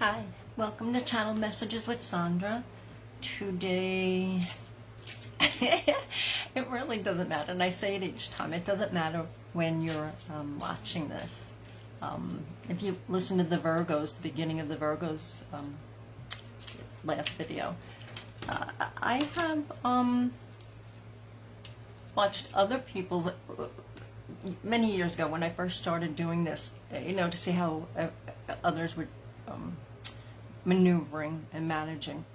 Hi, welcome to Channel Messages with Sandra. Today, it really doesn't matter, and I say it each time, it doesn't matter when you're watching this. If you listen to the Virgos, the beginning of the Virgos last video, I have watched other people's, many years ago when I first started doing this, to see how others were maneuvering and managing.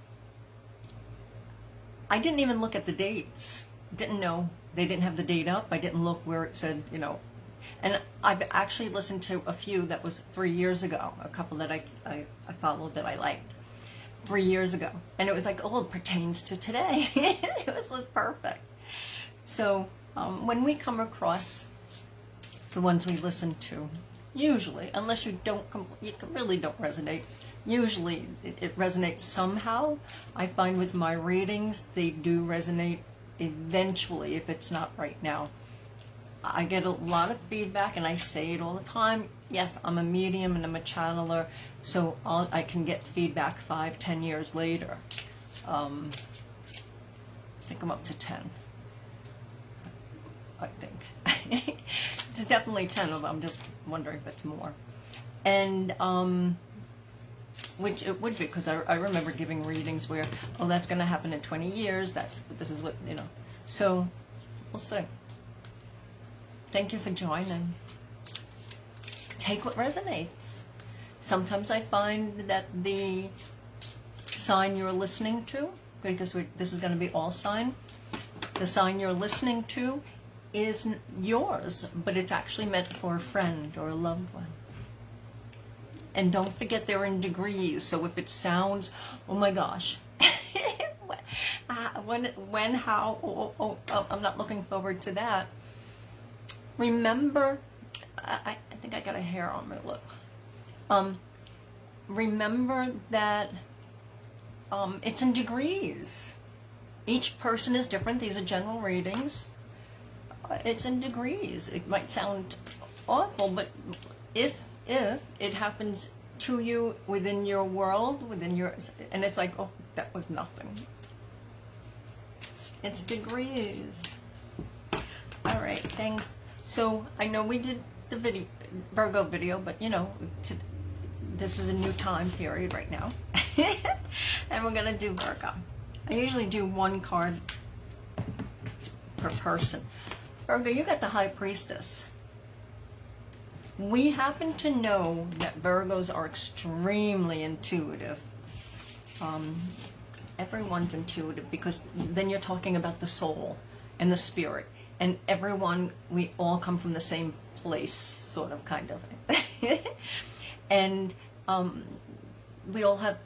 I didn't even look at the dates. Didn't know they didn't have the date up. I didn't look where it said, And I've actually listened to a few that was 3 years ago, a couple that I followed that I liked 3 years ago. And it was like, oh, it pertains to today. It was perfect. So when we come across the ones we listen to, usually, unless you really don't resonate, usually it resonates somehow. I find with my readings, they do resonate eventually, if it's not right now. I get a lot of feedback, and I say it all the time. Yes, I'm a medium and I'm a channeler, so I can get feedback 5-10 years later. I think I'm up to 10. I think. It's definitely 10 of them. I'm just wondering if it's more. And which it would be, because I remember giving readings where, oh, that's going to happen in 20 years. This is what, So we'll see. Thank you for joining. Take what resonates. Sometimes I find that the sign you're listening to, because this is going to be all sign, the sign you're listening to is yours, but it's actually meant for a friend or a loved one. And don't forget they're in degrees, so if it sounds, oh my gosh, when, how, I'm not looking forward to that. Remember, I think I got a hair on my lip. Remember that it's in degrees. Each person is different. These are general readings. It's in degrees. It might sound awful, but if it happens to you within your world, and it's like, oh, that was nothing. It's degrees. All right, thanks. So I know we did the Virgo video, but this is a new time period right now. And we're gonna do Virgo. I usually do one card per person. Virgo, you got the High Priestess. We happen to know that Virgos are extremely intuitive. Everyone's intuitive, because then you're talking about the soul and the spirit. And we all come from the same place, sort of, kind of. And we all have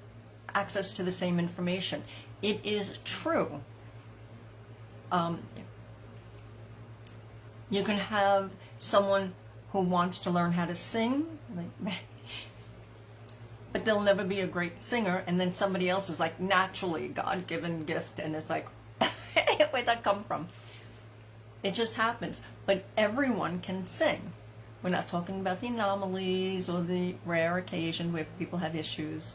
access to the same information. It is true. You can have someone who wants to learn how to sing, but they'll never be a great singer, and then somebody else is like naturally God-given gift, and it's like, where'd that come from? It just happens. But everyone can sing. We're not talking about the anomalies or the rare occasion where people have issues.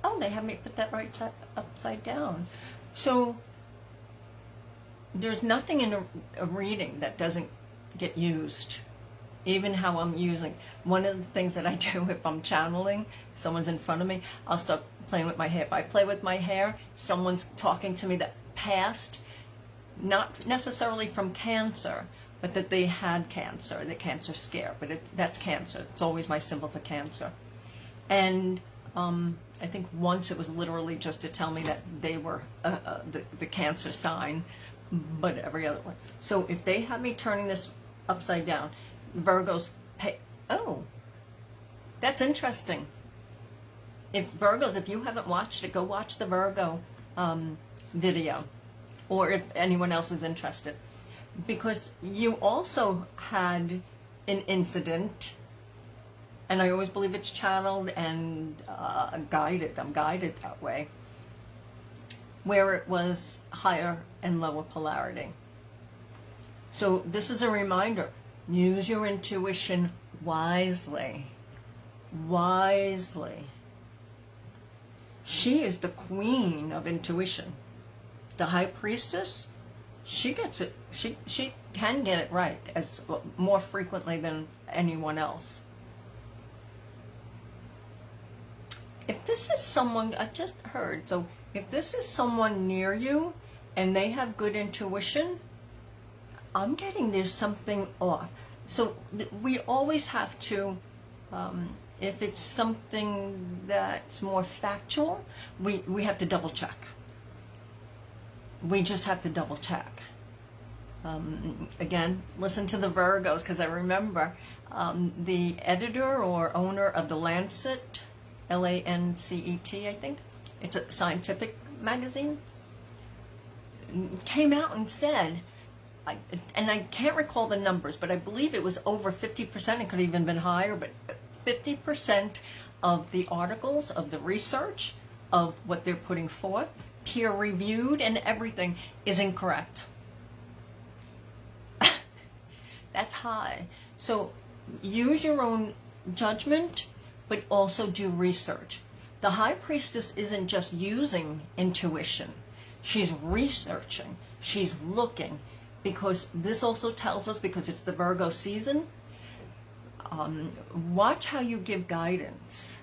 Oh, they have me put that right upside down. So there's nothing in a reading that doesn't get used. Even how I'm using. One of the things that I do if I'm channeling, someone's in front of me, I'll start playing with my hair. If I play with my hair, someone's talking to me that passed, not necessarily from cancer, but that they had cancer, the cancer scare, but that's cancer. It's always my symbol for cancer. And I think once it was literally just to tell me that they were the cancer sign, but every other one. So if they have me turning this upside down, Virgos pay. Oh, that's interesting. If you haven't watched it, go watch the Virgo video, or if anyone else is interested, because you also had an incident, and I always believe it's channeled and guided. I'm guided that way, where it was higher and lower polarity. So this is a reminder. Use your intuition wisely. wisely. She is the queen of intuition. The High Priestess, she gets it, she can get it right as more frequently than anyone else. If this is someone, I just heard, so if this is someone near you and they have good intuition, I'm getting there's something off. So we always have to, if it's something that's more factual, we have to double check. We just have to double check. Again, listen to the Virgos, because I remember the editor or owner of the Lancet, Lancet, I think, it's a scientific magazine, came out and said, and I can't recall the numbers, but I believe it was over 50%, it could have even been higher, but 50% of the articles, of the research, of what they're putting forth, peer-reviewed and everything, is incorrect. That's high. So use your own judgment, but also do research. The High Priestess isn't just using intuition. She's researching. She's looking. Because this also tells us, because it's the Virgo season, watch how you give guidance.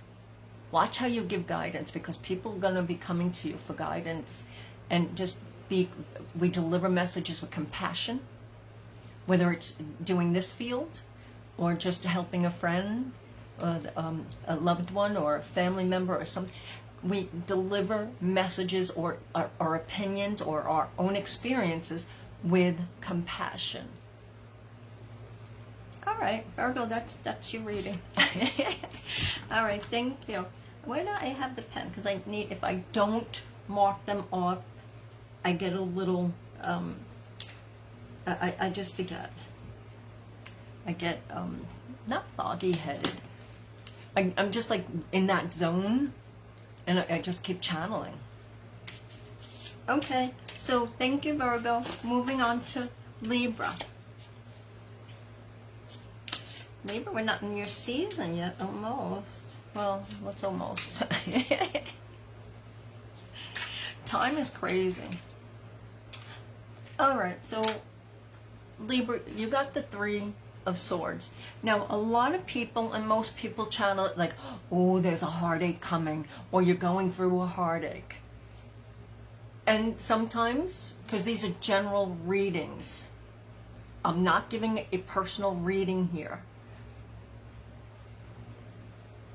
Watch how you give guidance, because people are going to be coming to you for guidance. And just we deliver messages with compassion, whether it's doing this field or just helping a friend, a loved one or a family member or something. We deliver messages or our opinions or our own experiences with compassion. All right, Virgo, that's your reading. All right, thank you. Where do I have the pen? Because I need, if I don't mark them off, I get a little, I just forget. I get, not foggy-headed. I'm just like in that zone, and I just keep channeling. Okay, so thank you, Virgo. Moving on to Libra. Libra, we're not in your season yet, almost. Well, what's almost? Time is crazy. All right, so Libra, you got the 3 of Swords. Now, a lot of people, and most people channel it like, oh, there's a heartache coming, or you're going through a heartache. And sometimes, because these are general readings, I'm not giving a personal reading here.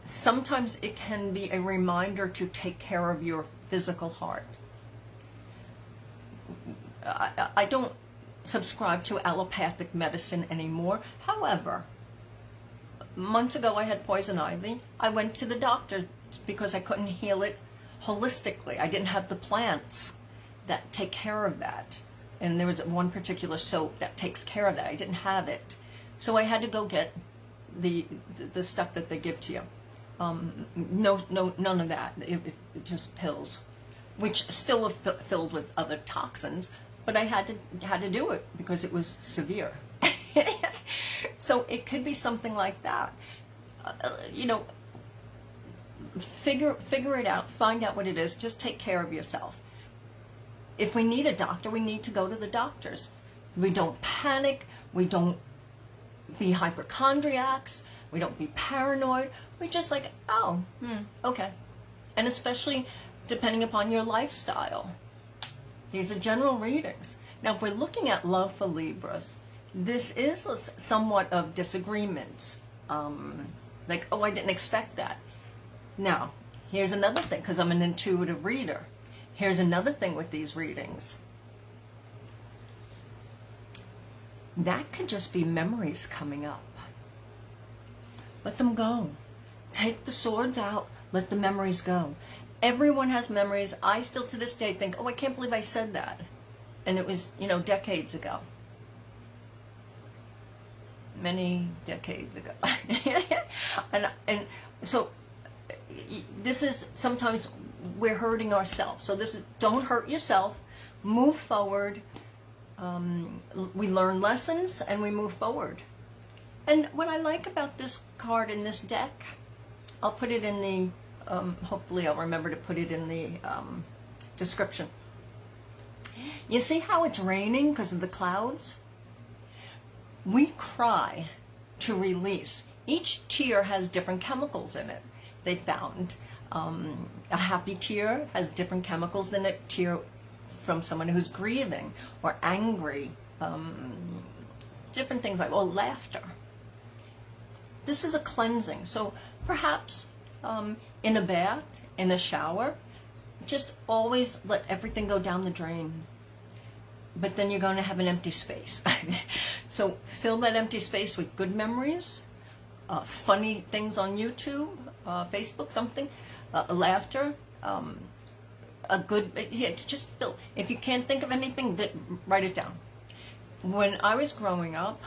Sometimes it can be a reminder to take care of your physical heart. I don't subscribe to allopathic medicine anymore. However, months ago I had poison ivy. I went to the doctor because I couldn't heal it holistically. I didn't have the plants that take care of that. And there was one particular soap that takes care of that. I didn't have it. So I had to go get the stuff that they give to you. No, none of that. It was just pills, which still are filled with other toxins. But I had to do it because it was severe. So it could be something like that. You know, figure it out. Find out what it is. Just take care of yourself. If we need a doctor, we need to go to the doctors. We don't panic. We don't be hypochondriacs. We don't be paranoid. We just like, oh, okay. And especially depending upon your lifestyle. These are general readings. Now, if we're looking at love for Libras, this is somewhat of disagreements. Like, oh, I didn't expect that. Now, here's another thing, because I'm an intuitive reader. Here's another thing with these readings. That could just be memories coming up. Let them go. Take the swords out. Let the memories go. Everyone has memories. I still to this day think, oh, I can't believe I said that. And it was, you know, decades ago. Many decades ago. and so this is, sometimes we're hurting ourselves. So this is, don't hurt yourself. Move forward. We learn lessons and we move forward. And what I like about this card in this deck, I'll put it in the, hopefully I'll remember to put it in the description. You see how it's raining because of the clouds? We cry to release. Each tear has different chemicals in it, they found. A happy tear has different chemicals than a tear from someone who's grieving or angry. Different things like, oh, laughter. This is a cleansing. So perhaps in a bath, in a shower, just always let everything go down the drain. But then you're going to have an empty space. So fill that empty space with good memories, funny things on YouTube, Facebook, something, laughter, a good, yeah, just fill. If you can't think of anything, write it down. When I was growing up,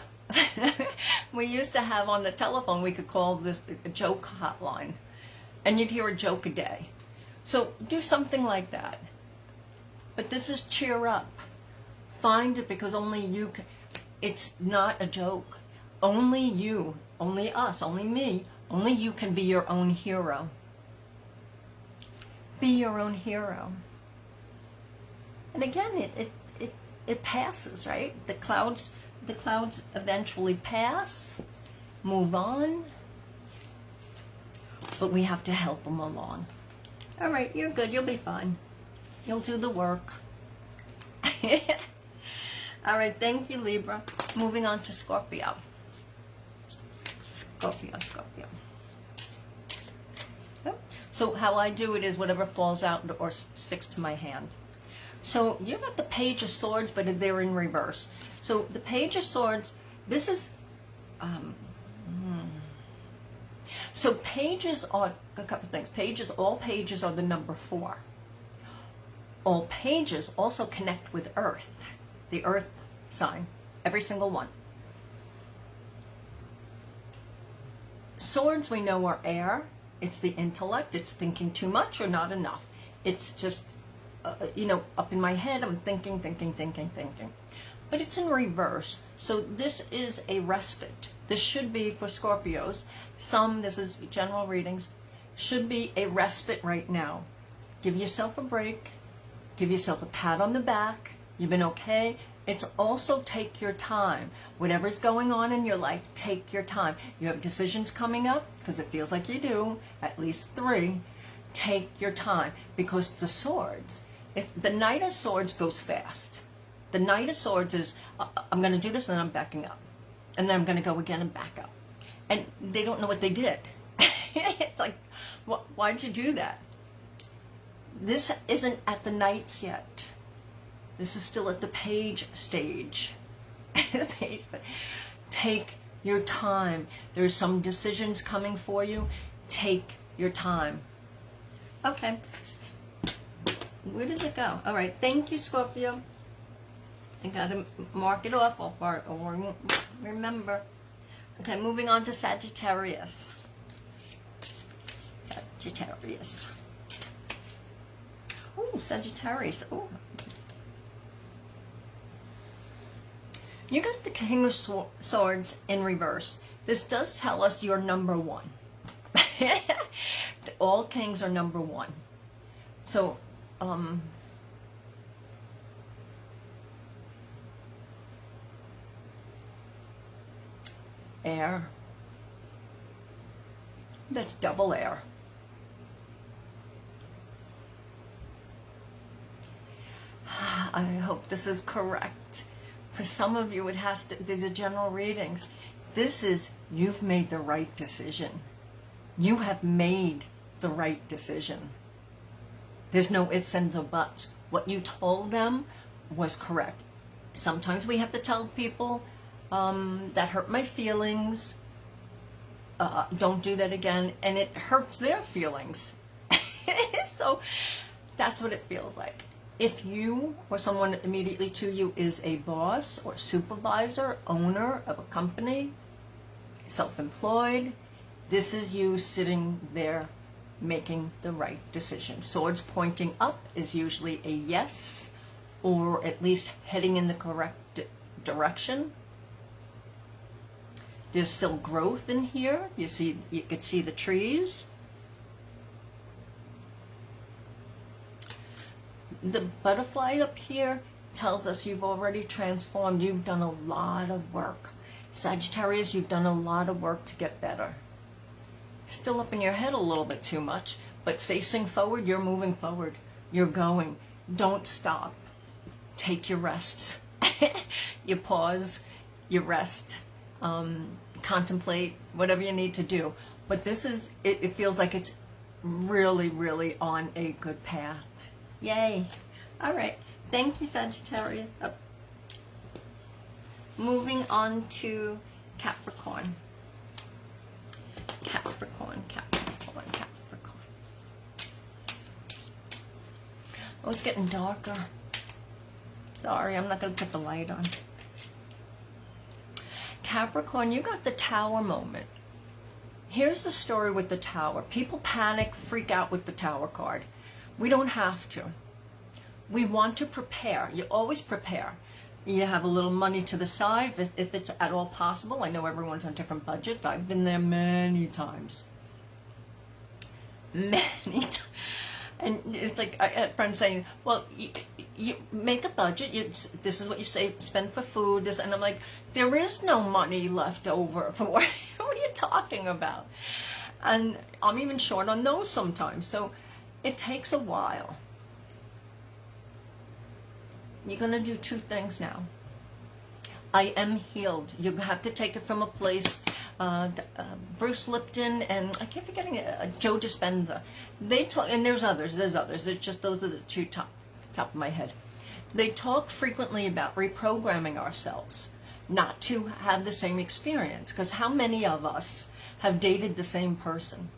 we used to have on the telephone, we could call this a joke hotline, and you'd hear a joke a day. So do something like that. But this is cheer up. Find it, because only you can. It's not a joke. Only you, only us, only me, only you can be your own hero. Be your own hero. And again, it passes, right? The clouds eventually pass, move on, but we have to help them along. All right, you're good. You'll be fine. You'll do the work. All right, thank you, Libra. Moving on to Scorpio. Scorpio. Yep. So how I do it is whatever falls out or sticks to my hand. So you got the Page of Swords, but they're in reverse. So the Page of Swords, this is, so pages are, a couple things. Pages, all pages are the number 4. All pages also connect with Earth, the Earth sign, every single one. Swords we know are air. It's the intellect. It's thinking too much or not enough. It's just, up in my head, I'm thinking. But it's in reverse. So this is a respite. This should be for Scorpios. This is general readings, should be a respite right now. Give yourself a break. Give yourself a pat on the back. You've been okay. It's also take your time. Whatever's going on in your life, take your time. You have decisions coming up, because it feels like you do, at least 3. Take your time, because the swords, the Knight of Swords goes fast. The Knight of Swords is, I'm going to do this and then I'm backing up. And then I'm going to go again and back up. And they don't know what they did. It's like, why'd you do that? This isn't at the Knights yet. This is still at the Page stage. Take your time. There's some decisions coming for you. Take your time. Okay. Where did it go? All right. Thank you, Scorpio. I got to mark it off or remember. Okay, moving on to Sagittarius. Sagittarius. Oh, Sagittarius. Oh. You got the King of Swords in reverse. This does tell us you're number 1. All kings are number 1. So, air. That's double air. I hope this is correct. For some of you, it has to, these are general readings. This is, you've made the right decision. You have made the right decision. There's no ifs, ands, or buts. What you told them was correct. Sometimes we have to tell people, that hurt my feelings, don't do that again, and it hurts their feelings. So that's what it feels like. If you or someone immediately to you is a boss or supervisor, owner of a company, self-employed, this is you sitting there making the right decision. Swords pointing up is usually a yes, or at least heading in the correct direction. There's still growth in here. You could see the trees. The butterfly up here tells us you've already transformed. You've done a lot of work. Sagittarius, you've done a lot of work to get better. Still up in your head a little bit too much, but facing forward, you're moving forward. You're going. Don't stop. Take your rests. You pause, you rest, contemplate, whatever you need to do. But this is, it feels like it's really, really on a good path. Yay. All right. Thank you, Sagittarius. Moving on to Capricorn. Capricorn. Oh, it's getting darker. Sorry, I'm not going to put the light on. Capricorn, you got the Tower moment. Here's the story with the Tower. People panic, freak out with the Tower card. We don't have to. We want to prepare. You always prepare. You have a little money to the side if it's at all possible. I know everyone's on different budgets. I've been there many times. Many times. And it's like I had friends saying, well, you make a budget. This is what you say, spend for food. This, and I'm like, there is no money left over for what are you talking about? And I'm even short on those sometimes. So it takes a while. You're going to do two things now. I am healed. You have to take it from a place. Bruce Lipton and I keep forgetting Joe Dispenza. They talk, and there's others. It's just those are the two top of my head. They talk frequently about reprogramming ourselves, not to have the same experience. Because how many of us have dated the same person?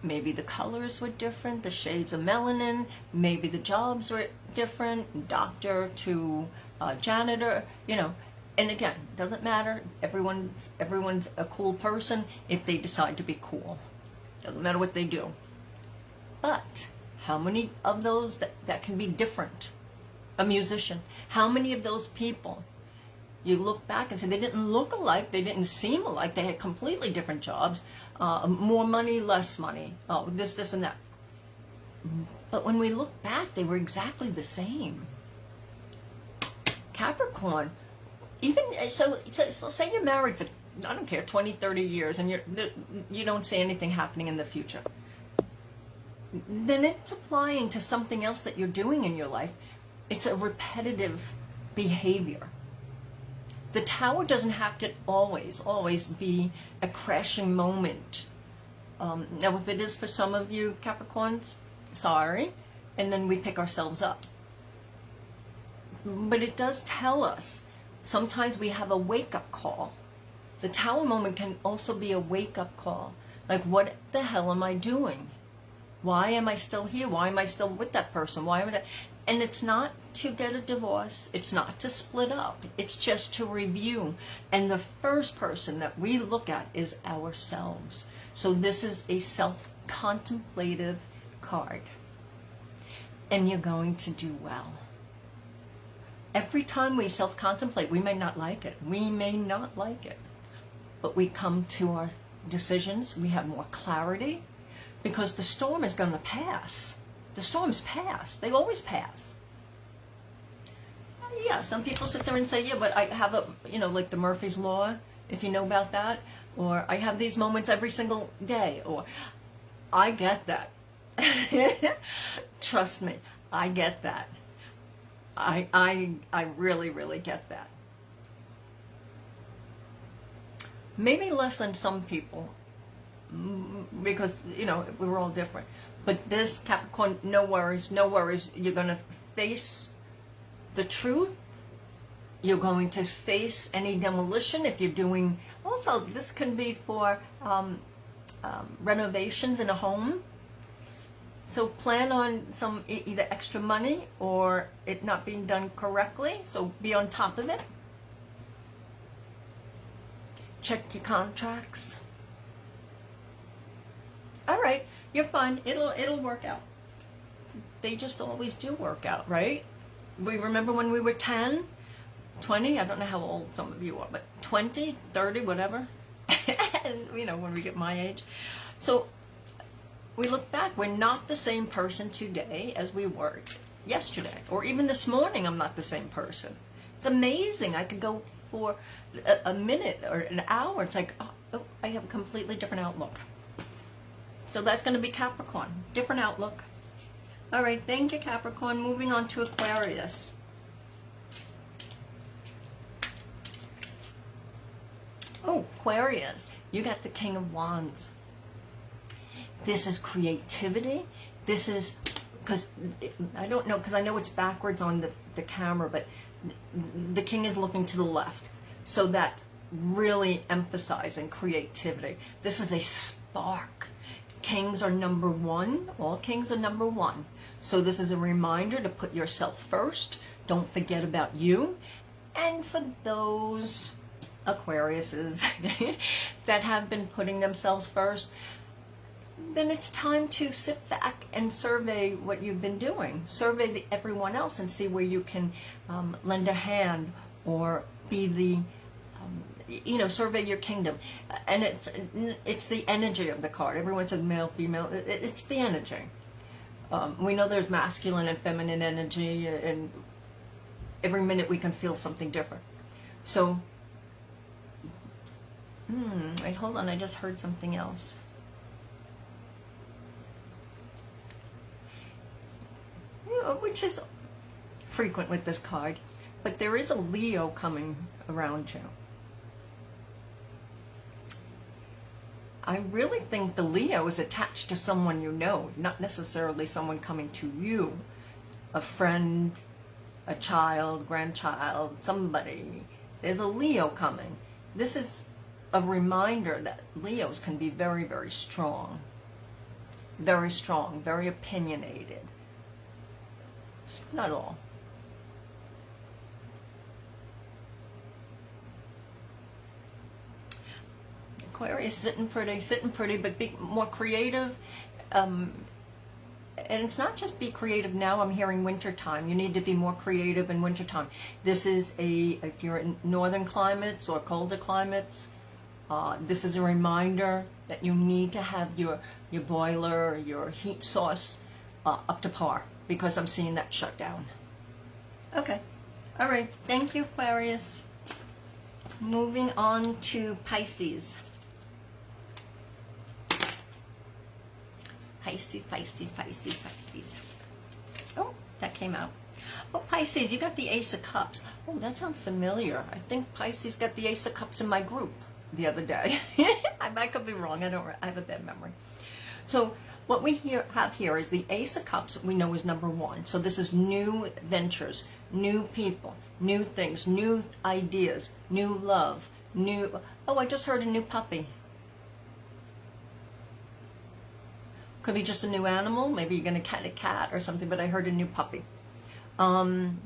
Maybe the colors were different, the shades of melanin, maybe the jobs were different, doctor to janitor, you know. And again, doesn't matter, everyone's a cool person if they decide to be cool. Doesn't matter what they do. But how many of those that can be different? A musician, how many of those people you look back and say they didn't look alike, they didn't seem alike, they had completely different jobs, more money, less money, oh, this and that. But when we look back, they were exactly the same. Capricorn, even, so say you're married for, I don't care, 20, 30 years, and you don't see anything happening in the future. Then it's applying to something else that you're doing in your life. It's a repetitive behavior. The Tower doesn't have to always be a crashing moment. Now, if it is for some of you Capricorns, sorry, and then we pick ourselves up. But it does tell us, sometimes we have a wake-up call. The Tower moment can also be a wake-up call. Like, what the hell am I doing? Why am I still here? Why am I still with that person? Why am I? And it's not to get a divorce. It's not to split up. It's just to review. And the first person that we look at is ourselves. So this is a self-contemplative card. And you're going to do well. Every time we self-contemplate, we may not like it. We may not like it. But we come to our decisions. We have more clarity. Because the storm is going to pass. The storms pass. They always pass. Yeah, some people sit there and say, yeah, but I have a, you know, like the Murphy's Law, if you know about that. Or I have these moments every single day. Or I get that. Trust me, I get that. I really, really get that. Maybe less than some people. Because, you know, we were all different. But this Capricorn, no worries, no worries. You're going to face the truth. You're going to face any demolition if you're doing... Also, this can be for renovations in a home. So plan on some either extra money or it not being done correctly. So be on top of it. Check your contracts. All right, you're fine. It'll work out. They just always do work out, right? We remember when we were 10, 20, I don't know how old some of you are, but 20, 30, whatever. And, you know, when we get my age. So we look back. We're not the same person today as we were yesterday, or even this morning. I'm not the same person. It's amazing. I could go for a minute or an hour. It's like, oh, I have a completely different outlook. So that's going to be Capricorn. Different outlook. All right, thank you, Capricorn. Moving on to Aquarius. Oh, Aquarius. You got the King of Wands. This is creativity. This is, because I don't know, because I know it's backwards on the camera, but the king is looking to the left. So that really emphasizing creativity. This is a spark. Kings are number one. All kings are number one. So this is a reminder to put yourself first. Don't forget about you. And for those Aquariuses that have been putting themselves first, then it's time to sit back and survey what you've been doing. Survey everyone else and see where you can lend a hand or be the, survey your kingdom. And it's the energy of the card. Everyone says male, female. It's the energy. We know there's masculine and feminine energy, and every minute we can feel something different. So, wait, hold on. I just heard something else. Which is frequent with this card, but there is a Leo coming around you. I really think the Leo is attached to someone you know, not necessarily someone coming to you. A friend, a child, grandchild, somebody. There's a Leo coming. This is a reminder that Leos can be very, very strong, very opinionated. Not all. Aquarius sitting pretty, but be more creative. And it's not just be creative now. I'm hearing wintertime. You need to be more creative in wintertime. This is if you're in northern climates or colder climates, this is a reminder that you need to have your boiler, your heat source up to par, because I'm seeing that shut down. Okay. All right. Thank you, Aquarius. Moving on to Pisces. Pisces. Oh, that came out. Oh, Pisces, you got the Ace of Cups. Oh, that sounds familiar. I think Pisces got the Ace of Cups in my group the other day. I could be wrong. I have a bad memory. So what we have here is the Ace of Cups. We know is number one. So this is new ventures, new people, new things, new ideas, new love, new... Oh, I just heard a new puppy. Could be just a new animal. Maybe you're going to get a cat or something, but I heard a new puppy. I'm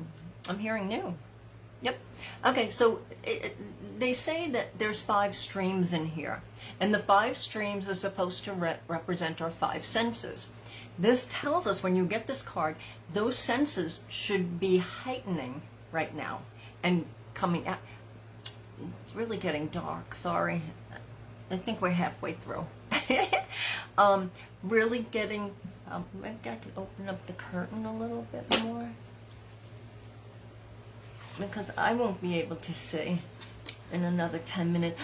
hearing new. Yep. Okay, so they say that there's 5 streams in here. And the 5 streams are supposed to represent our 5 senses. This tells us when you get this card, those senses should be heightening right now and coming out. It's really getting dark, sorry. I think we're halfway through. Really getting, maybe I can open up the curtain a little bit more, because I won't be able to see in another 10 minutes.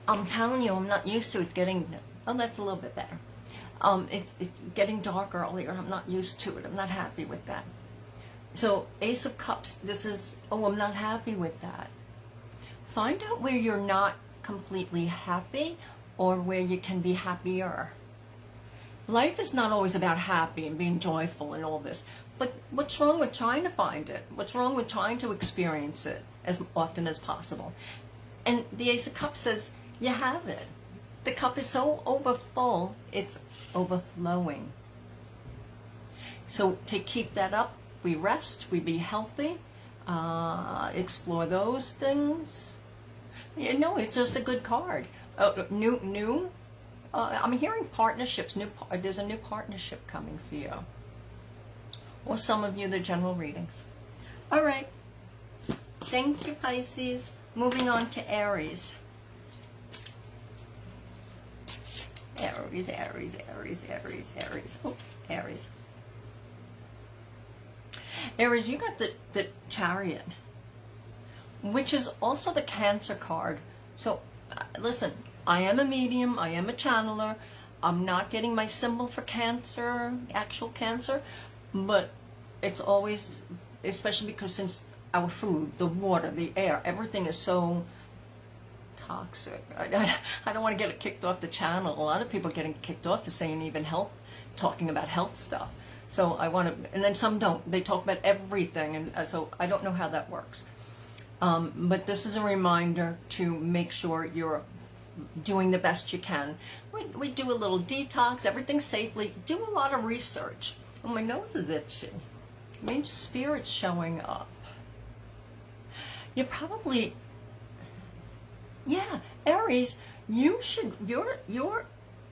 I'm telling you, I'm not used to it. It's getting, oh, that's a little bit better. It's getting dark earlier. I'm not used to it. I'm not happy with that. So Ace of Cups, this is, oh, I'm not happy with that. Find out where you're not completely happy or where you can be happier. Life is not always about happy and being joyful and all this. But what's wrong with trying to find it? What's wrong with trying to experience it as often as possible? And the Ace of Cups says, you have it. The cup is so overfull, it's overflowing. So to keep that up, we rest, we be healthy, explore those things. You know, it's just a good card. I'm hearing partnerships. There's a new partnership coming for you. Or some of you, the general readings. All right. Thank you, Pisces. Moving on to Aries. Aries. Aries, Aries, Aries, Aries, Aries. Oh, Aries. Aries, you got the Chariot, which is also the Cancer card. So, listen, I am a medium, I am a channeler. I'm not getting my symbol for Cancer, actual Cancer, but it's always, especially because since our food, the water, the air, everything is so toxic. I don't want to get it kicked off the channel. A lot of people getting kicked off for saying even health, talking about health stuff. So I want to, and then some don't. They talk about everything, and so I don't know how that works. But this is a reminder to make sure you're doing the best you can. We do a little detox, everything safely. Do a lot of research. Oh, my nose is itchy. I mean, spirit's showing up. You probably, yeah, Aries, you should, your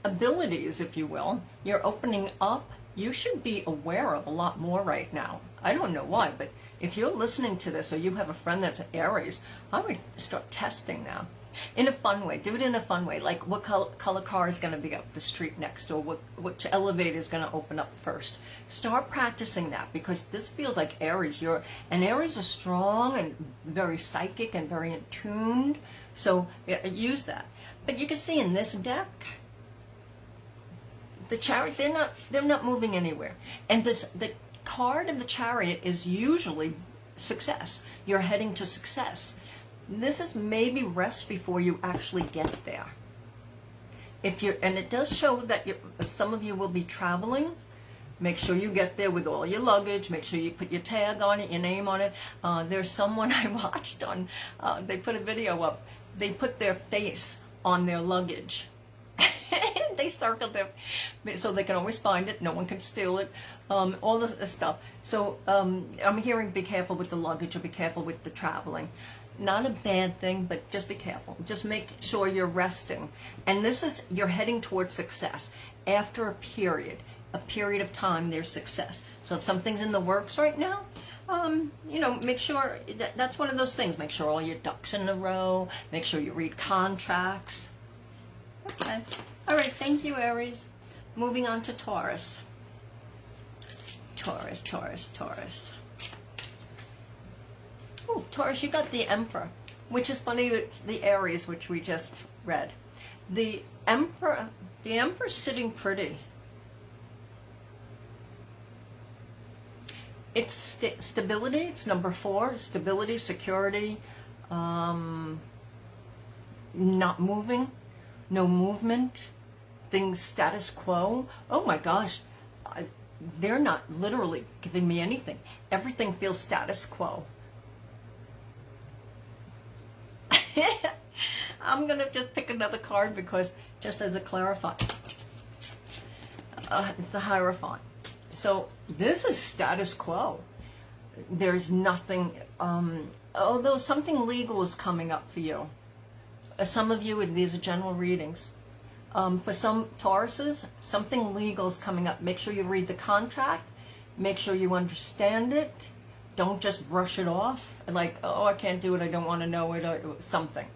abilities, if you will, you're opening up, you should be aware of a lot more right now. I don't know why, but if you're listening to this or you have a friend that's an Aries, I would start testing now. In a fun way. Do it in a fun way. Like what color car is going to be up the street next, or which elevator is going to open up first. Start practicing that, because this feels like Aries. And Aries are strong and very psychic and very attuned. So use that. But you can see in this deck, the Chariot, they're not moving anywhere. And the card of the Chariot is usually success. You're heading to success. This is maybe rest before you actually get there. And it does show that some of you will be traveling. Make sure you get there with all your luggage. Make sure you put your tag on it, your name on it. There's someone I watched on, they put a video up. They put their face on their luggage. They circled their, so they can always find it. No one can steal it. All this stuff. So I'm hearing be careful with the luggage, or be careful with the traveling. Not a bad thing, but just be careful. Just make sure you're resting. And this is, you're heading towards success. After a period of time, there's success. So if something's in the works right now, you know, make sure, that's one of those things. Make sure all your ducks in a row. Make sure you read contracts. Okay. All right, thank you, Aries. Moving on to Taurus. Taurus, Taurus, Taurus. Oh, Taurus, you got the Emperor, which is funny. It's the Aries, which we just read. The Emperor's sitting pretty. It's stability. It's number 4. Stability, security, not moving, no movement, things status quo. Oh my gosh, they're not literally giving me anything. Everything feels status quo. I'm going to just pick another card, because just as a clarify, it's a Hierophant. So this is status quo. There's nothing, although something legal is coming up for you. Some of you, and these are general readings. For some Tauruses, something legal is coming up. Make sure you read the contract. Make sure you understand it. Don't just brush it off, like, oh, I can't do it, I don't want to know it, or something.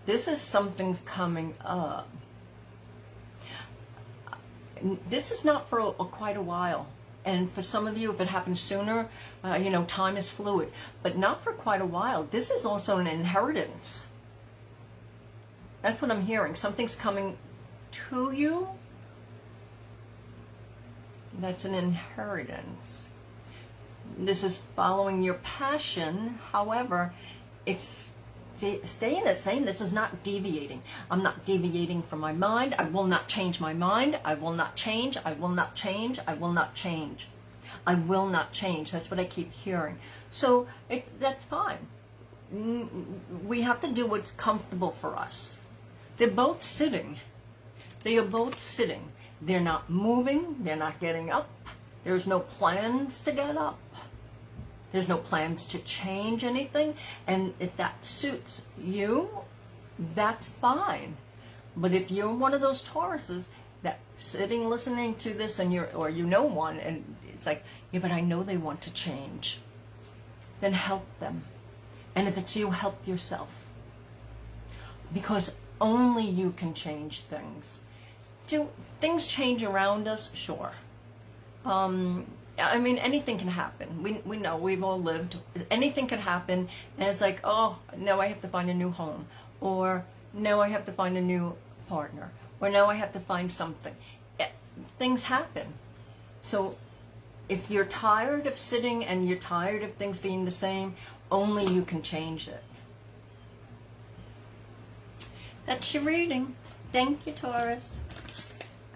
This is something's coming up. This is not for quite a while. And for some of you, if it happens sooner, you know, time is fluid. But not for quite a while. This is also an inheritance. That's what I'm hearing. Something's coming to you. That's an inheritance. This is following your passion. However, it's staying the same. This is not deviating. I'm not deviating from my mind. I will not change my mind. I will not change. I will not change. I will not change. I will not change. That's what I keep hearing. So that's fine. We have to do what's comfortable for us. They're both sitting. They are both sitting. They're not moving. They're not getting up. There's no plans to get up. There's no plans to change anything. And if that suits you, that's fine. But if you're one of those Tauruses that sitting listening to this, and you know one, and it's like, yeah, but I know they want to change, then help them. And if it's you, help yourself. Because only you can change things. Do things change around us? Sure. I mean, anything can happen. We know, we've all lived. Anything can happen, and it's like, oh, now I have to find a new home, or now I have to find a new partner, or now I have to find something. Things happen. So if you're tired of sitting and you're tired of things being the same, only you can change it. That's your reading. Thank you, Taurus.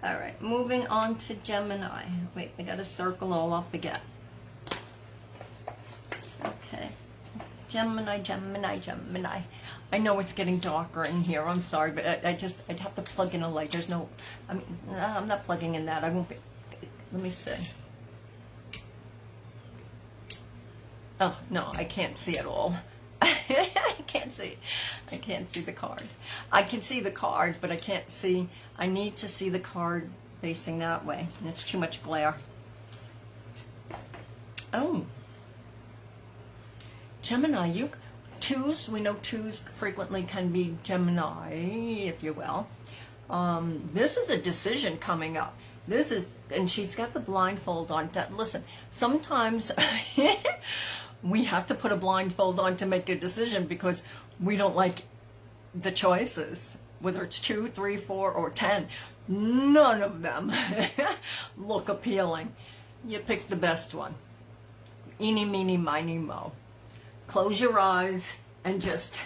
All right, moving on to Gemini. Wait, I got to circle all off again. Okay. Gemini, Gemini, Gemini. I know it's getting darker in here. I'm sorry, but I'd have to plug in a light. There's no, I'm not plugging in that. I won't be, let me see. Oh, no, I can't see at all. I can't see the cards. I can see the cards, but I can't see. I need to see the card facing that way. And it's too much glare. Oh. Gemini, twos, we know twos frequently can be Gemini, if you will. This is a decision coming up. This is, and she's got the blindfold on. Listen, sometimes we have to put a blindfold on to make a decision because we don't like the choices, whether it's 2, 3, 4, or 10. None of them look appealing. You pick the best one. Eeny, meeny, miny, mo. Close your eyes and just,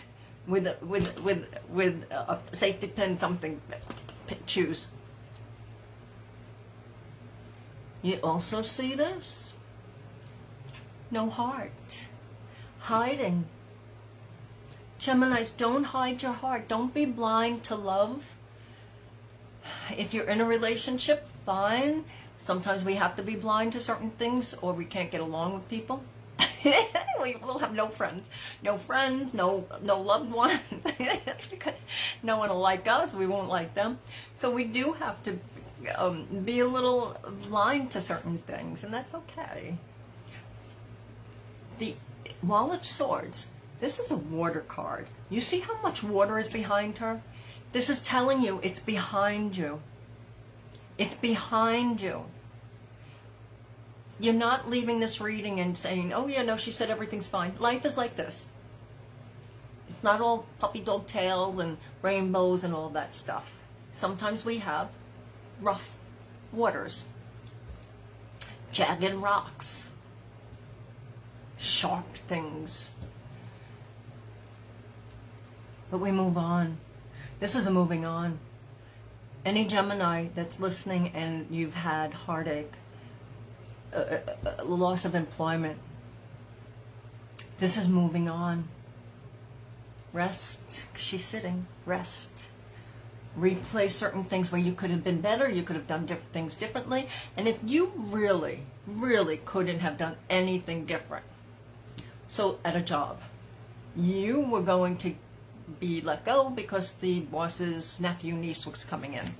with a safety pin, something, choose. You also see this? No heart. Hiding. Geminis, don't hide your heart. Don't be blind to love. If you're in a relationship, fine. Sometimes we have to be blind to certain things or we can't get along with people. We will have no friends. No friends, no loved ones. No one will like us, we won't like them. So we do have to be a little blind to certain things, and that's okay. The Wallet Swords, this is a water card. You see how much water is behind her? This is telling you it's behind you. It's behind you. You're not leaving this reading and saying, oh yeah, no, she said everything's fine. Life is like this. It's not all puppy dog tails and rainbows and all that stuff. Sometimes we have rough waters, jagged rocks, sharp things. But we move on. This is a moving on. Any Gemini that's listening and you've had heartache, loss of employment, this is moving on. Rest. She's sitting. Rest. Replay certain things where you could have been better, you could have done things differently, and if you really, really couldn't have done anything different, so at a job, you were going to be let go because the boss's nephew, niece was coming in,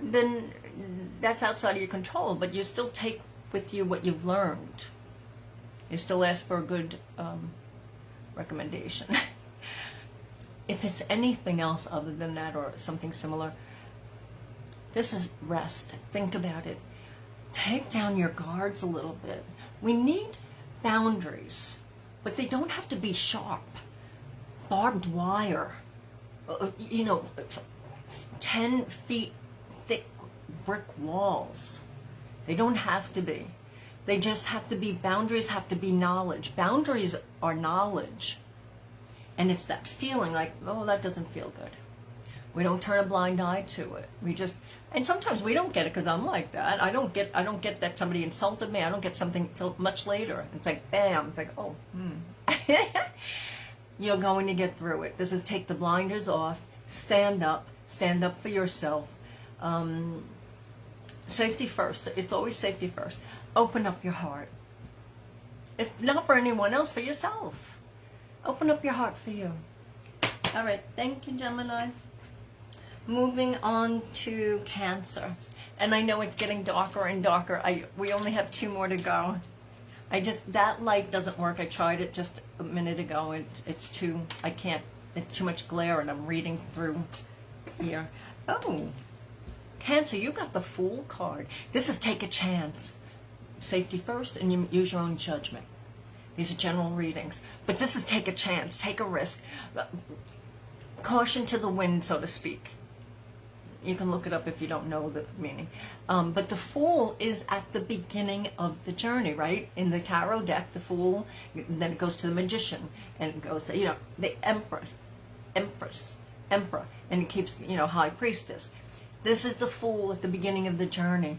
then that's outside of your control, but you still take with you what you've learned. You still ask for a good recommendation. If it's anything else other than that or something similar, this is rest. Think about it. Take down your guards a little bit. We need boundaries, but they don't have to be sharp. Barbed wire, 10 feet thick brick walls. They don't have to be. They just have to be, boundaries have to be knowledge. Boundaries are knowledge. And it's that feeling like, oh, that doesn't feel good. We don't turn a blind eye to it. We just, and sometimes we don't get it because I'm like that. I don't get that somebody insulted me. I don't get something till much later. It's like, bam. It's like, oh, You're going to get through it. This is take the blinders off. Stand up for yourself. Safety first. It's always safety first. Open up your heart. If not for anyone else, for yourself. Open up your heart for you. All right. Thank you, Gemini. Moving on to Cancer. And I know it's getting darker and darker. We only have 2 more to go. That light doesn't work. I tried it just a minute ago. It's too much glare and I'm reading through here. Oh, Cancer, you got the Fool card. This is take a chance. Safety first, and you use your own judgment. These are general readings. But this is take a chance, take a risk. Caution to the wind, so to speak. You can look it up if you don't know the meaning. But the Fool is at the beginning of the journey, right? In the tarot deck, the Fool, then it goes to the Magician, and it goes to, you know, the Empress, Emperor, and it keeps, you know, High Priestess. This is the Fool at the beginning of the journey.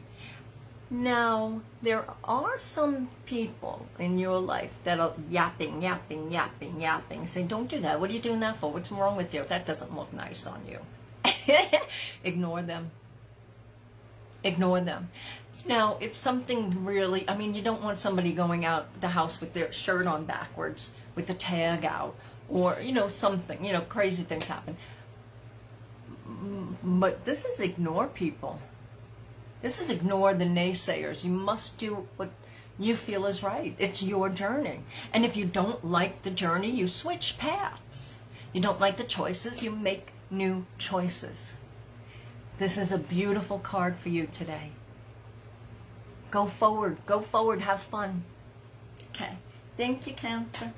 Now, there are some people in your life that are yapping, saying, don't do that. What are you doing that for? What's wrong with you? That doesn't look nice on you. Ignore them. Ignore them. Now, if something really, I mean, you don't want somebody going out the house with their shirt on backwards, with the tag out, or, you know, something, you know, crazy things happen. But this is ignore people. This is ignore the naysayers. You must do what you feel is right. It's your journey. And if you don't like the journey, you switch paths. You don't like the choices, you make new choices. This is a beautiful card for you today. Go forward, have fun. Okay, thank you, Cancer.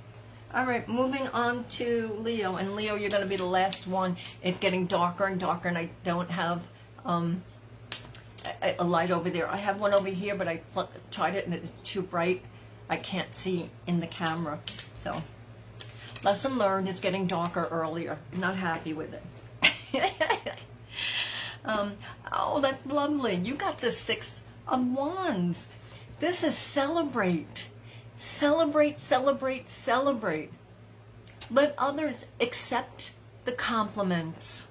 All right, moving on to Leo. And Leo, you're going to be the last one. It's getting darker and darker, and I don't have a light over there. I have one over here, but I tried it and it's too bright. I can't see in the camera. So, lesson learned, it's getting darker earlier. I'm not happy with it. Oh, that's lovely. You got the Six of Wands. This is celebrate. Celebrate, celebrate, celebrate. Let others accept the compliments.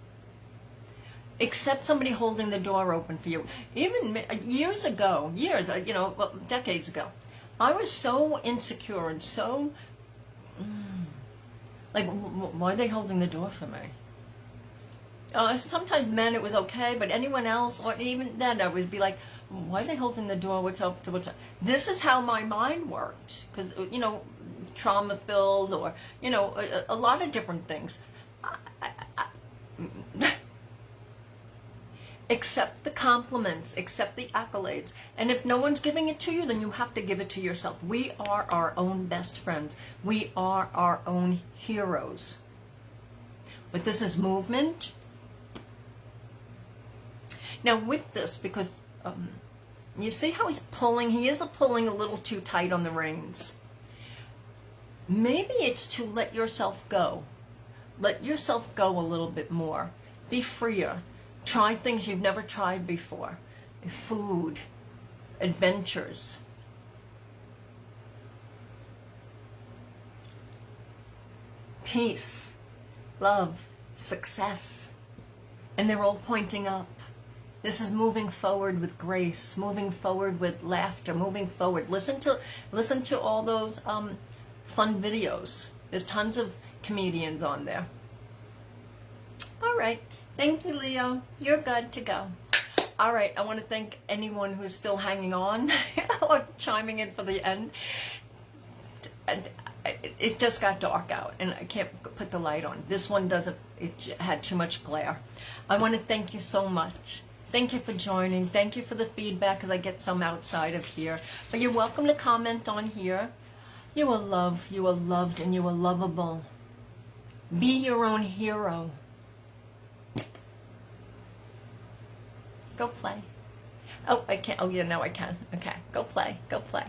Accept somebody holding the door open for you. Even years ago, you know, well, decades ago, I was so insecure and so, like, why are they holding the door for me? Sometimes men, it was okay, but anyone else, or even then, I would be like, why are they holding the door? What's up? What's up? This is how my mind worked, because, you know, trauma-filled, or, you know, a lot of different things. Accept the compliments, accept the accolades. And if no one's giving it to you, then you have to give it to yourself. We are our own best friends. We are our own heroes. But this is movement. Now with this, because you see how he's pulling, he is pulling a little too tight on the reins. Maybe it's to let yourself go. Let yourself go a little bit more. Be freer. Try things you've never tried before. Food, adventures. Peace, love, success. And they're all pointing up. This is moving forward with grace, moving forward with laughter, moving forward. Listen to all those fun videos. There's tons of comedians on there. All right. Thank you, Leo. You're good to go. All right, I want to thank anyone who's still hanging on or chiming in for the end. It just got dark out, and I can't put the light on. This one doesn't, it had too much glare. I want to thank you so much. Thank you for joining. Thank you for the feedback, because I get some outside of here. But you're welcome to comment on here. You are loved, and you are lovable. Be your own hero. Go play. Oh, I can't. Oh, yeah, now I can. Okay, go play. Go play.